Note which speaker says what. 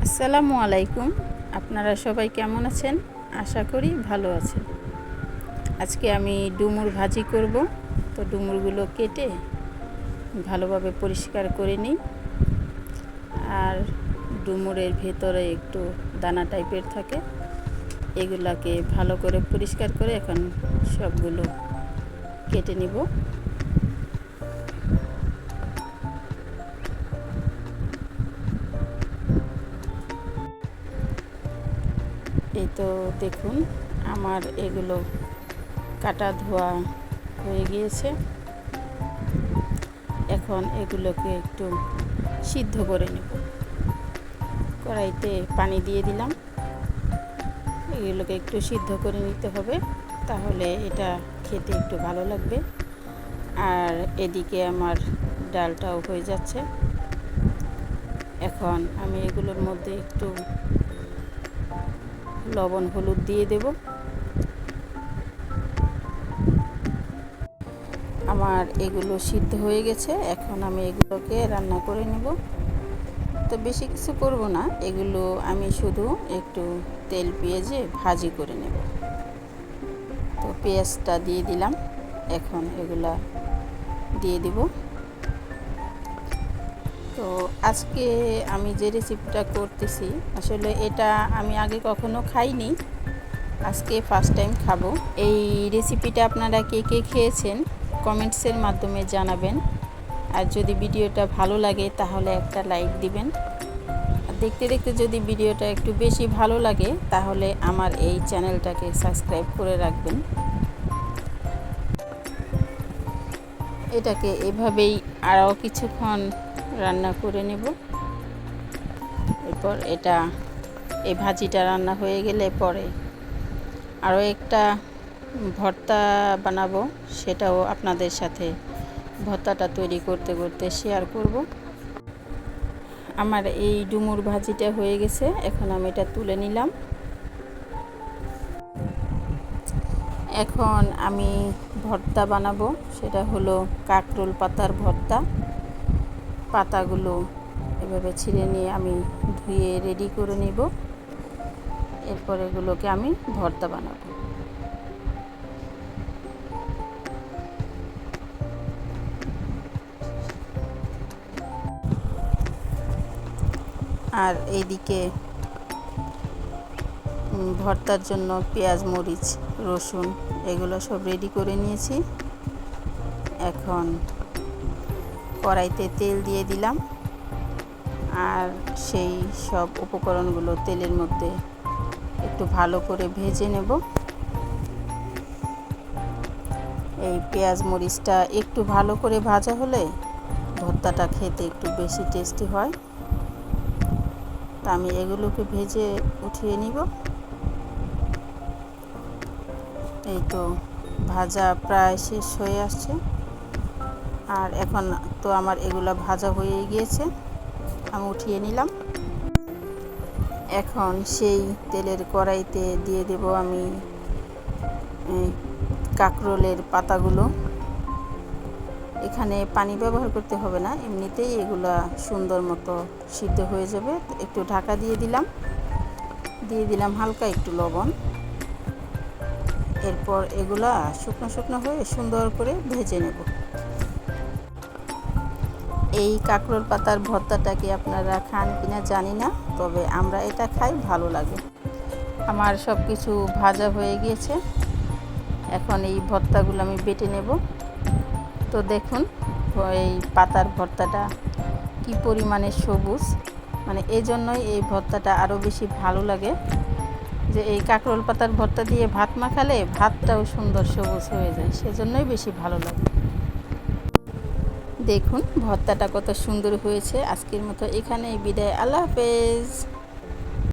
Speaker 1: আসসালামু আলাইকুম। আপনারা সবাই কেমন আছেন? আশা করি ভালো আছেন। আজকে আমি ডুমুর ভাজি করব। তো ডুমুরগুলো কেটে ভালোভাবে পরিষ্কার করে নিই। আর ডুমুরের ভেতরে একটু দানা টাইপের থাকে, এগুলাকে ভালো করে পরিষ্কার করে এখন সবগুলো কেটে নিব। এই তো দেখুন, আমার এগুলো কাটা ধোয়া হয়ে গিয়েছে। এখন এগুলোকে একটু সিদ্ধ করে নেব। কড়াইতে পানি দিয়ে দিলাম। এগুলোকে একটু সিদ্ধ করে নিতে হবে, তাহলে এটা খেতে একটু ভালো লাগবে। আর এদিকে আমার ডালটাও হয়ে যাচ্ছে। এখন আমি এগুলোর মধ্যে একটু লবণ হলুদ দিয়ে দেব। আমার এগুলো সিদ্ধ হয়ে গেছে। এখন আমি এগুলোকে রান্না করে নেব। তো বেশি কিছু করব না, এগুলো আমি শুধু একটু তেল পেঁয়াজে ভাজি করে নেব। তো পেঁয়াজটা দিয়ে দিলাম। এখন এগুলা দিয়ে দিব। তো আজকে আমি যে রেসিপিটা করতেছি, আসলে এটা আমি আগে কখনো খাইনি, আজকে ফার্স্ট টাইম খাবো। এই রেসিপিটা আপনারা কে কে খেয়েছেন কমেন্টসের মাধ্যমে জানাবেন। আর যদি ভিডিওটা ভালো লাগে তাহলে একটা লাইক দিবেন। আর দেখতে দেখতে যদি ভিডিওটা একটু বেশি ভালো লাগে তাহলে আমার এই চ্যানেলটাকে সাবস্ক্রাইব করে রাখবেন। এটাকে এভাবেই আরও কিছুক্ষণ রান্না করে নেব। এরপর এই ভাজিটা রান্না হয়ে গেলে পরে আরও একটা ভর্তা বানাবো, সেটাও আপনাদের সাথে ভর্তাটা তৈরি করতে করতে শেয়ার করব। আমার এই ডুমুর ভাজিটা হয়ে গেছে। এখন আমি এটা তুলে নিলাম। এখন আমি ভর্তা বানাবো, সেটা হলো কাঁকরোল পাতার ভর্তা। পাতাগুলো এভাবে ছিঁড়ে নিয়ে আমি ধুয়ে রেডি করে নিব। এরপর এগুলোকে আমি ভর্তা বানাবো। আর এইদিকে ভর্তার জন্য পেঁয়াজ, মরিচ, রসুন এগুলো সব রেডি করে নিয়েছি। এখন কড়াইতে তেল দিয়ে দিলাম। আর সেই সব উপকরণগুলো তেলের মধ্যে একটু ভালো করে ভেজে নেব। এই পেঁয়াজ মরিচটা একটু ভালো করে ভাজা হলে ভর্তাটা খেতে একটু বেশি টেস্টি হয়। তা আমি এগুলোকে ভেজে উঠিয়ে নিব। এই তো ভাজা প্রায় শেষ হয়ে আসছে। আর এখন তো আমার এগুলো ভাজা হয়ে গিয়েছে, আমি উঠিয়ে নিলাম। এখন সেই তেলের কড়াইতে দিয়ে দেব আমি কাঁকরোলের পাতাগুলো। এখানে পানি ব্যবহার করতে হবে না, এমনিতেই এগুলা সুন্দর মতো সিদ্ধ হয়ে যাবে। একটু ঢাকা দিয়ে দিলাম হালকা একটু লবণ। এরপর এগুলা শুকনো শুকনো হয়ে সুন্দর করে ভেজে নেব। এই কাঁকরোল পাতার ভর্তাটাকে আপনারা খান কিনা জানি না, তবে আমরা এটা খাই, ভালো লাগে। আমার সব কিছু ভাজা হয়ে গিয়েছে। এখন এই ভর্তাগুলো আমি বেটে নেব। তো দেখুন এই পাতার ভর্তাটা কি পরিমাণে সবুজ, মানে এই জন্যই এই ভর্তাটা আরও বেশি ভালো লাগে। যে এই কাঁকরোল পাতার ভর্তা দিয়ে ভাত মাখালে ভাতটাও সুন্দর সবুজ হয়ে যায়, সেজন্যই বেশি ভালো লাগে। দেখুন ভর্তাটা কত সুন্দর হয়েছে। আজকের মতো এখানেই বিদায়। আল্লাহ হাফেজ।